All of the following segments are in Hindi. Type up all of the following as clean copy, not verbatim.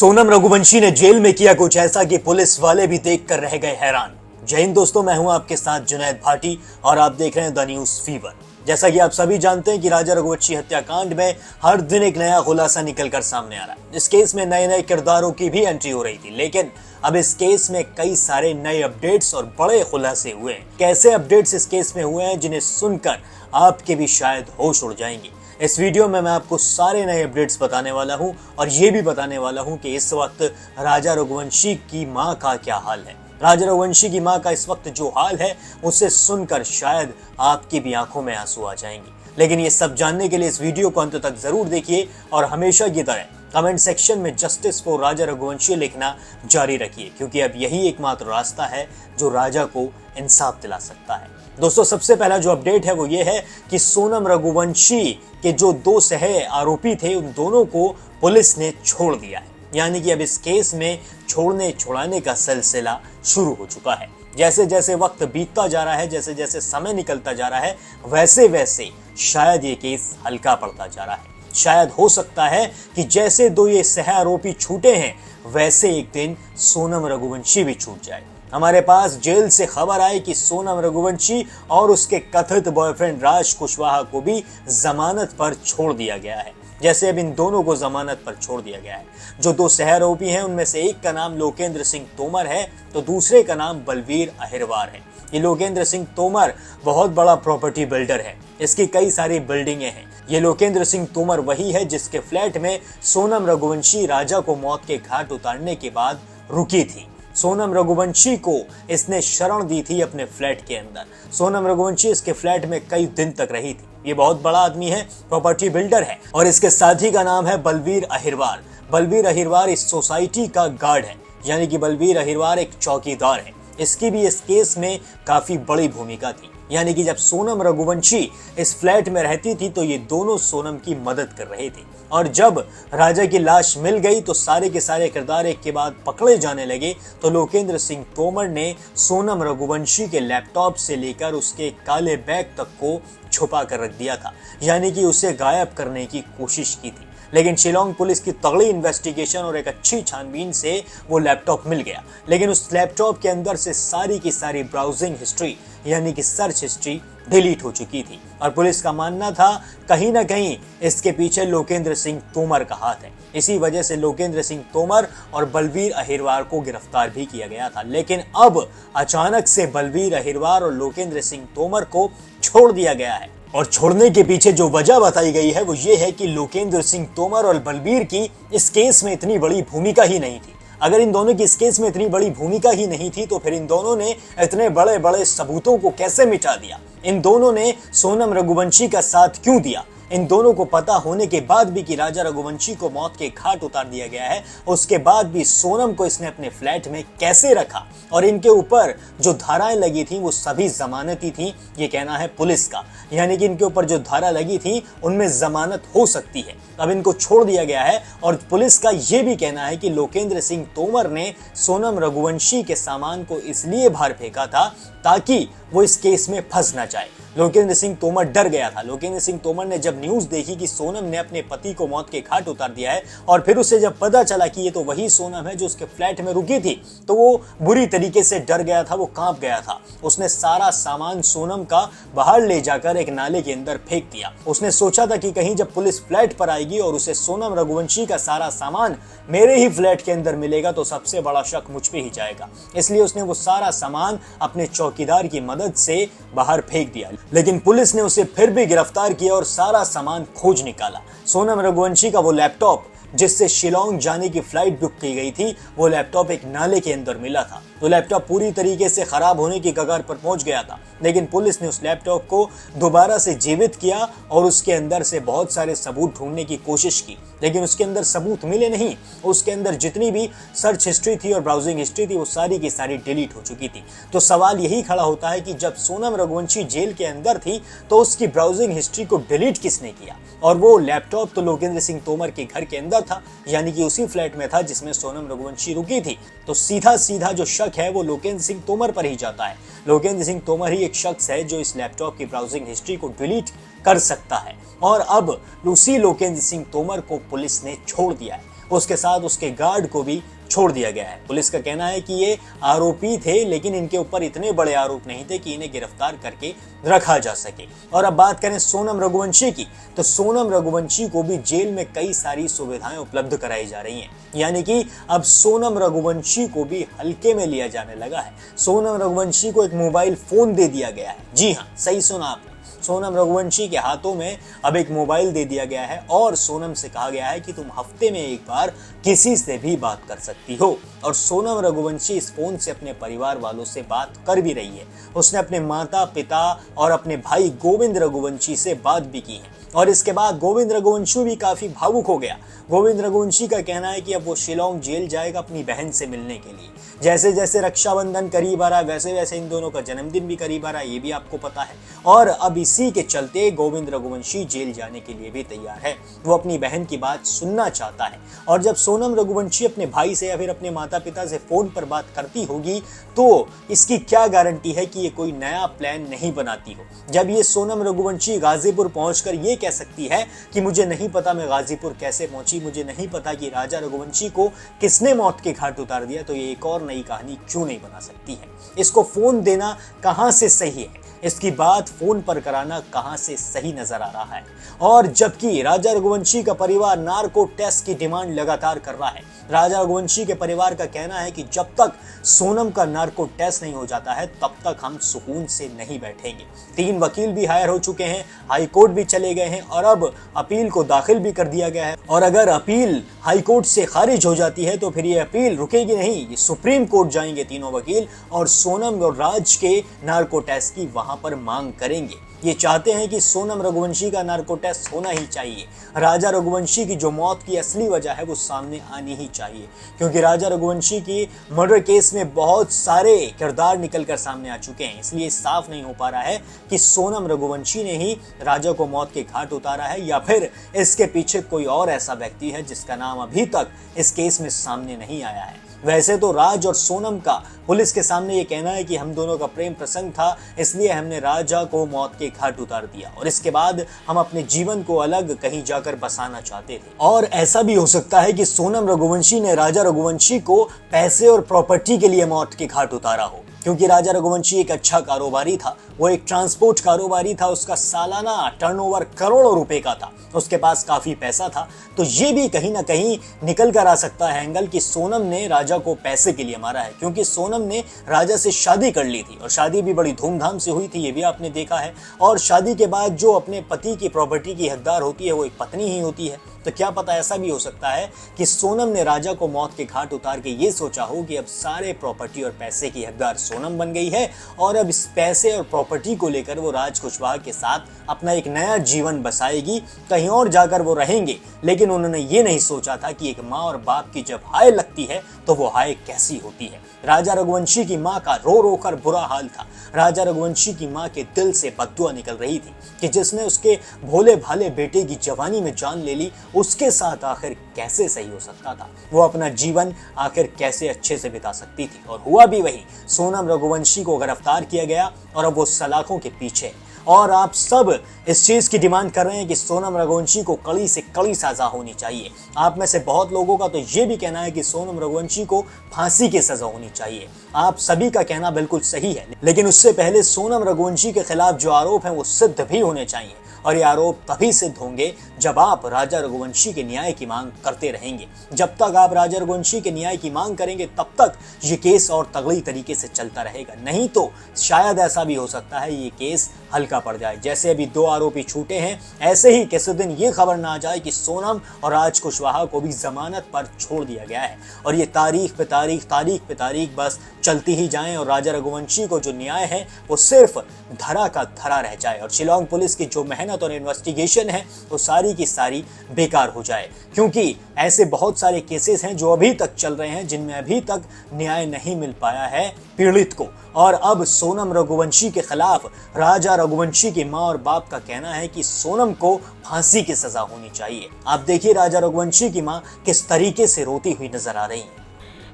सोनम रघुवंशी ने जेल में किया कुछ ऐसा कि पुलिस वाले भी देखकर रह गए हैरान। जय हिंद दोस्तों, मैं हूं आपके साथ जुनैद भाटी और आप देख रहे हैं द न्यूज फीवर। जैसा कि आप सभी जानते हैं कि राजा रघुवंशी हत्याकांड में हर दिन एक नया खुलासा निकलकर सामने आ रहा है। इस केस में नए नए किरदारों की भी एंट्री हो रही थी, लेकिन अब इस केस में कई सारे नए अपडेट्स और बड़े खुलासे हुए हैं। कैसे अपडेट्स इस केस में हुए हैं जिन्हें सुनकर आपके भी शायद होश उड़ जाएंगे। इस वीडियो में मैं आपको सारे नए अपडेट्स बताने वाला हूं और ये भी बताने वाला हूं कि इस वक्त राजा रघुवंशी की मां का क्या हाल है। राजा रघुवंशी की मां का इस वक्त जो हाल है उसे सुनकर शायद आपकी भी आंखों में आंसू आ जाएंगे। लेकिन ये सब जानने के लिए इस वीडियो को अंत तक जरूर देखिए और हमेशा की तरह कमेंट सेक्शन में जस्टिस फॉर राजा रघुवंशी लिखना जारी रखिए, क्योंकि अब यही एकमात्र रास्ता है जो राजा को इंसाफ दिला सकता है। दोस्तों, सबसे पहला जो अपडेट है वो ये है कि सोनम रघुवंशी के जो दो सह आरोपी थे उन दोनों को पुलिस ने छोड़ दिया है। यानी कि अब इस केस में छोड़ने छुड़ाने का सिलसिला शुरू हो चुका है। जैसे जैसे वक्त बीतता जा रहा है, जैसे जैसे समय निकलता जा रहा है, वैसे वैसे शायद ये केस हल्का पड़ता जा रहा है। शायद हो सकता है कि जैसे दो ये सह आरोपी छूटे हैं वैसे एक दिन सोनम रघुवंशी भी छूट जाए। हमारे पास जेल से खबर आई कि सोनम रघुवंशी और उसके कथित बॉयफ्रेंड राज कुशवाहा को भी जमानत पर छोड़ दिया गया है। जैसे अब इन दोनों को जमानत पर छोड़ दिया गया है। जो दो सह आरोपी हैं उनमें से एक का नाम लोकेंद्र सिंह तोमर है तो दूसरे का नाम बलवीर अहिरवार है। ये लोकेंद्र सिंह तोमर बहुत बड़ा प्रॉपर्टी बिल्डर है, इसकी कई सारी बिल्डिंगें हैं। ये लोकेंद्र सिंह तोमर वही है जिसके फ्लैट में सोनम रघुवंशी राजा को मौत के घाट उतारने के बाद रुकी थी। सोनम रघुवंशी को इसने शरण दी थी अपने फ्लैट के अंदर। सोनम रघुवंशी इसके फ्लैट में कई दिन तक रही थी। ये बहुत बड़ा आदमी है, प्रॉपर्टी बिल्डर है और इसके साथी का नाम है बलवीर अहिरवार। बलवीर अहिरवार इस सोसाइटी का गार्ड है, यानी कि बलवीर अहिरवार एक चौकीदार है। इसकी भी इस केस में काफी बड़ी भूमिका थी। यानी कि जब सोनम रघुवंशी इस फ्लैट में रहती थी तो ये दोनों सोनम की मदद कर रहे थे और जब राजा की लाश मिल गई तो सारे के सारे किरदार एक के बाद पकड़े जाने लगे। तो लोकेंद्र सिंह तोमर ने सोनम रघुवंशी के लैपटॉप से लेकर उसके काले बैग तक को छुपा कर रख दिया था, यानी कि उसे गायब करने की कोशिश की थी। लेकिन शिलोंग पुलिस की तगड़ी इन्वेस्टिगेशन और एक अच्छी छानबीन से वो लैपटॉप मिल गया। लेकिन उस लैपटॉप के अंदर से सारी की सारी ब्राउजिंग हिस्ट्री यानी कि सर्च हिस्ट्री डिलीट हो चुकी थी और पुलिस का मानना था कहीं ना कहीं इसके पीछे लोकेंद्र सिंह तोमर का हाथ है। इसी वजह से लोकेंद्र सिंह तोमर और बलवीर अहिरवार को गिरफ्तार भी किया गया था। लेकिन अब अचानक से बलवीर अहिरवार और लोकेंद्र सिंह तोमर को छोड़ दिया गया है और छोड़ने के पीछे जो वजह बताई गई है वो ये है कि लोकेंद्र सिंह तोमर और बलवीर की इस केस में इतनी बड़ी भूमिका ही नहीं थी। अगर इन दोनों की इस केस में इतनी बड़ी भूमिका ही नहीं थी तो फिर इन दोनों ने इतने बड़े बड़े सबूतों को कैसे मिटा दिया? इन दोनों ने सोनम रघुवंशी का साथ क्यों दिया? इन दोनों को पता होने के बाद भी कि राजा रघुवंशी को मौत के घाट उतार दिया गया है, उसके बाद भी सोनम को इसने अपने फ्लैट में कैसे रखा? और इनके ऊपर जो धाराएं लगी थी वो सभी जमानती थी, ये कहना है पुलिस का। यानी कि इनके ऊपर जो धारा लगी थी उनमें जमानत हो सकती है। अब इनको छोड़ दिया गया है और पुलिस का ये भी कहना है कि लोकेंद्र सिंह तोमर ने सोनम रघुवंशी के सामान को इसलिए बाहर फेंका था ताकि वो इस केस में फंस ना जाए। लोकेंद्र सिंह तोमर डर गया था। लोकेंद्र सिंह तोमर ने जब न्यूज देखी कि सोनम ने अपने पति को मौत के घाट उतार दिया है और फिर उसे जब पता चला कि ये तो वही सोनम है जो उसके फ्लैट में रुकी थी, तो वो बुरी तरीके से डर गया था, वो कांप गया था। उसने सारा सामान सोनम का बाहर ले जाकर एक नाले के अंदर फेंक दिया। उसने सोचा था कि कहीं जब पुलिस फ्लैट पर आएगी और उसे सोनम रघुवंशी का सारा सामान मेरे ही फ्लैट के अंदर मिलेगा तो सबसे बड़ा शक मुझ पे ही जाएगा। इसलिए उसने वो सारा सामान अपने चौकीदार की मदद से बाहर फेंक दिया। लेकिन पुलिस ने उसे फिर भी गिरफ्तार किया और सारा सामान खोज निकाला। सोनम रघुवंशी का वो लैपटॉप जिससे शिलोंग जाने की फ्लाइट बुक की गई थी, वो लैपटॉप एक नाले के अंदर मिला था। तो लैपटॉप पूरी तरीके से खराब होने की कगार पर पहुंच गया था, लेकिन पुलिस ने उस लैपटॉप को दोबारा से जीवित किया और उसके अंदर से बहुत सारे सबूत ढूंढने की कोशिश की, लेकिन उसके अंदर सबूत मिले नहीं। उसके अंदर जितनी भी सर्च हिस्ट्री थी और ब्राउजिंग हिस्ट्री थी वो सारी की सारी डिलीट हो चुकी थी। तो सवाल यही खड़ा होता है कि जब सोनम रघुवंशी जेल के अंदर थी तो उसकी ब्राउजिंग हिस्ट्री को डिलीट किसने किया? और वो लैपटॉप तो लोकेंद्र सिंह तोमर के घर के अंदर था, यानी कि उसी फ्लैट में था जिसमें सोनम रघुवंशी रुकी थी। तो सीधा सीधा जो शक है वो लोकेंद्र सिंह तोमर पर ही जाता है। लोकेंद्र सिंह तोमर ही एक शख्स है जो इस लैपटॉप की ब्राउजिंग हिस्ट्री को डिलीट कर सकता है और अब उसी लोकेंद्र सिंह तोमर को पुलिस ने छोड़ दिया है। उसके साथ उसके गार्ड को भी छोड़ दिया गया है। पुलिस का कहना है कि ये आरोपी थे, लेकिन इनके ऊपर इतने बड़े आरोप नहीं थे कि इन्हें गिरफ्तार करके रखा जा सके। और अब बात करें सोनम रघुवंशी की, तो सोनम रघुवंशी को भी जेल में कई सारी सुविधाएं उपलब्ध कराई जा रही हैं, यानी कि अब सोनम रघुवंशी को भी हल्के में लिया जाने लगा है। सोनम रघुवंशी को एक मोबाइल फोन दे दिया गया है। जी हाँ, सही सुना आपने, सोनम रघुवंशी के हाथों में अब एक मोबाइल दे दिया गया है और सोनम से कहा गया है कि तुम हफ्ते में एक बार किसी से भी बात कर सकती हो। और सोनम रघुवंशी इस फोन से अपने परिवार वालों से बात कर भी रही है। उसने अपने माता पिता और अपने भाई गोविंद रघुवंशी से बात भी की है। और इसके बाद गोविंद रघुवंशी भी काफी भावुक हो गया। गोविंद रघुवंशी का कहना है कि अब वो शिलोंग जेल जाएगा अपनी बहन से मिलने के लिए। जैसे जैसे रक्षाबंधन करीब आ रहा है, वैसे वैसे इन दोनों का जन्मदिन भी करीब आ रहा है, ये भी आपको पता है। और अब इसी के चलते गोविंद रघुवंशी जेल जाने के लिए भी तैयार है। वो अपनी बहन की बात सुनना चाहता है। और जब सोनम रघुवंशी अपने भाई से या फिर अपने माता पिता से फोन पर बात करती होगी, तो इसकी क्या गारंटी है कि ये कोई नया प्लान नहीं बनाती हो। जब ये सोनम रघुवंशी गाजीपुर पहुंचकर ये कह सकती है कि मुझे नहीं पता मैं गाजीपुर कैसे पहुंची, मुझे नहीं पता कि राजा रघुवंशी को किसने मौत के घाट उतार दिया, तो ये एक और नई कहानी क्यों नहीं बना सकती है। इसको फोन देना कहां से सही है, इसकी बात फोन पर कराना कहां से सही नजर आ रहा है। और जबकि राजा रघुवंशी का परिवार नार्को टेस्ट की डिमांड लगातार कर रहा है। राजा रघुवंशी के परिवार का कहना है कि जब तक सोनम का नार्को टेस्ट नहीं हो जाता है, तब तक हम सुकून से नहीं बैठेंगे। 3 वकील भी हायर हो चुके हैं, हाई कोर्ट भी चले गए हैं और अब अपील को दाखिल भी कर दिया गया है। और अगर अपील हाई कोर्ट से खारिज हो जाती है, तो फिर ये अपील रुकेगी नहीं, ये सुप्रीम कोर्ट जाएंगे तीनों वकील और सोनम और राज के नार्को टेस्ट की वहां पर मांग करेंगे। ये चाहते हैं कि सोनम रघुवंशी का नार्को टेस्ट होना ही चाहिए। राजा रघुवंशी की जो मौत की असली वजह है वो सामने आनी ही चाहिए, क्योंकि राजा रघुवंशी की मर्डर केस में बहुत सारे किरदार निकलकर सामने आ चुके हैं। इसलिए साफ नहीं हो पा रहा है कि सोनम रघुवंशी ने ही राजा को मौत के घाट उतारा है या फिर इसके पीछे कोई और ऐसा व्यक्ति है जिसका नाम अभी तक इस केस में सामने नहीं आया है। वैसे तो राज और सोनम का पुलिस के सामने ये कहना है कि हम दोनों का प्रेम प्रसंग था, इसलिए हमने राजा को मौत के घाट उतार दिया और इसके बाद हम अपने जीवन को अलग कहीं जाकर बसाना चाहते थे। और ऐसा भी हो सकता है कि सोनम रघुवंशी ने राजा रघुवंशी को पैसे और प्रॉपर्टी के लिए मौत के घाट उतारा हो, क्योंकि राजा रघुवंशी एक अच्छा कारोबारी था। वो एक ट्रांसपोर्ट कारोबारी था, उसका सालाना टर्नओवर करोड़ों रुपए का था, उसके पास काफी पैसा था। तो ये भी कहीं ना कहीं निकल कर आ सकता है एंगल कि सोनम ने राजा को पैसे के लिए मारा है, क्योंकि सोनम ने राजा से शादी कर ली थी और शादी भी बड़ी धूमधाम से हुई थी, ये भी आपने देखा है। और शादी के बाद जो अपने पति की प्रॉपर्टी की हकदार होती है वो एक पत्नी ही होती है। तो क्या पता ऐसा भी हो सकता है कि सोनम ने राजा को मौत के घाट उतार के ये सोचा हो कि अब सारे प्रॉपर्टी और पैसे की हकदार सोनम बन गई है और अब इस पैसे और प्रॉपर्टी को लेकर वो राज कुशवाहा के साथ अपना एक नया जीवन बसाएगी, कहीं और जाकर वो रहेंगे। लेकिन उन्होंने ये नहीं सोचा था कि एक माँ और बाप की जब हाय लगती है तो वो हाय कैसी होती है। राजा रघुवंशी की माँ का रो रो कर बुरा हाल था। राजा रघुवंशी की माँ के दिल से बद्दुआ निकल रही थी कि जिसने उसके भोले भाले बेटे की जवानी में जान ले ली, उसके साथ आखिर कैसे सही हो सकता था, वो अपना जीवन आखिर कैसे अच्छे से बिता सकती थी। और हुआ भी वही, सोनम रघुवंशी को गिरफ्तार किया गया और अब वो सलाखों के पीछे। और आप सब इस चीज की डिमांड कर रहे हैं कि सोनम रघुवंशी को कड़ी से कड़ी सजा होनी चाहिए। आप में से बहुत लोगों का तो ये भी कहना है कि सोनम रघुवंशी को फांसी की सजा होनी चाहिए। आप सभी का कहना बिल्कुल सही है, लेकिन उससे पहले सोनम रघुवंशी के खिलाफ जो आरोप हैं वो सिद्ध भी होने चाहिए। और ये आरोप तभी सिद्ध होंगे जब आप राजा रघुवंशी के न्याय की मांग करते रहेंगे। जब तक आप राजा रघुवंशी के न्याय की मांग करेंगे, तब तक ये केस और तगड़ी तरीके से चलता रहेगा। नहीं तो शायद ऐसा भी हो सकता है ये केस हल्का पड़ जाए। जैसे अभी 2 आरोपी छूटे हैं, ऐसे ही किसी दिन ये खबर ना आ जाए कि सोनम और राज कुशवाहा को भी जमानत पर छोड़ दिया गया है और ये तारीख पे तारीख बस चलती ही जाए और राजा रघुवंशी को जो न्याय है वो सिर्फ धरा का धरा रह जाए और शिलोंग पुलिस की जो मेहनत और इन्वेस्टिगेशन है वो सारी की सारी बेकार हो जाए। क्योंकि ऐसे बहुत सारे केसेस हैं जो अभी तक चल रहे हैं जिनमें अभी तक न्याय नहीं मिल पाया है पीड़ित को। और अब सोनम रघुवंशी के खिलाफ राजा रघुवंशी की मां और बाप का कहना है कि सोनम को फांसी की सजा होनी चाहिए। आप देखिए राजा रघुवंशी की मां किस तरीके से रोती हुई नजर आ रही है।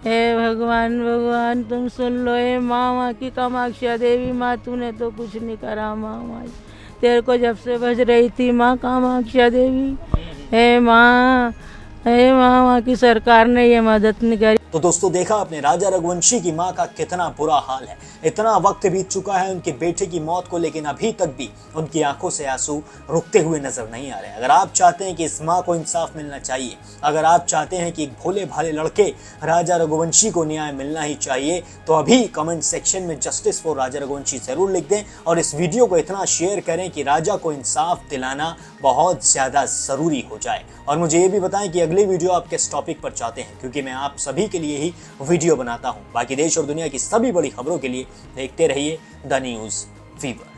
हे भगवान तुम सुन लो। हे माँ की कामाक्षा देवी माँ, तूने तो कुछ नहीं करा माँ, तेरे को जब से बज रही थी माँ कामाक्षा देवी। हे माँ हे मामा की सरकार ने ये मदद नहीं करी। तो दोस्तों देखा आपने, राजा रघुवंशी की मां का कितना बुरा हाल है। इतना वक्त बीत चुका है उनके बेटे की मौत को, लेकिन अभी तक भी उनकी आंखों से आंसू रुकते हुए नजर नहीं आ रहे। अगर आप चाहते हैं कि इस मां को इंसाफ मिलना चाहिए, अगर आप चाहते हैं कि भोले भाले लड़के राजा रघुवंशी को न्याय मिलना ही चाहिए, तो अभी कमेंट सेक्शन में जस्टिस फॉर राजा रघुवंशी जरूर लिख दें और इस वीडियो को इतना शेयर करें कि राजा को इंसाफ दिलाना बहुत ज्यादा जरूरी हो जाए। और मुझे ये भी बताएं कि अगली वीडियो आप किस टॉपिक पर चाहते हैं, क्योंकि मैं आप सभी के लिए ही वीडियो बनाता हूं। बाकी देश और दुनिया की सभी बड़ी खबरों के लिए देखते रहिए द न्यूज़ फीवर।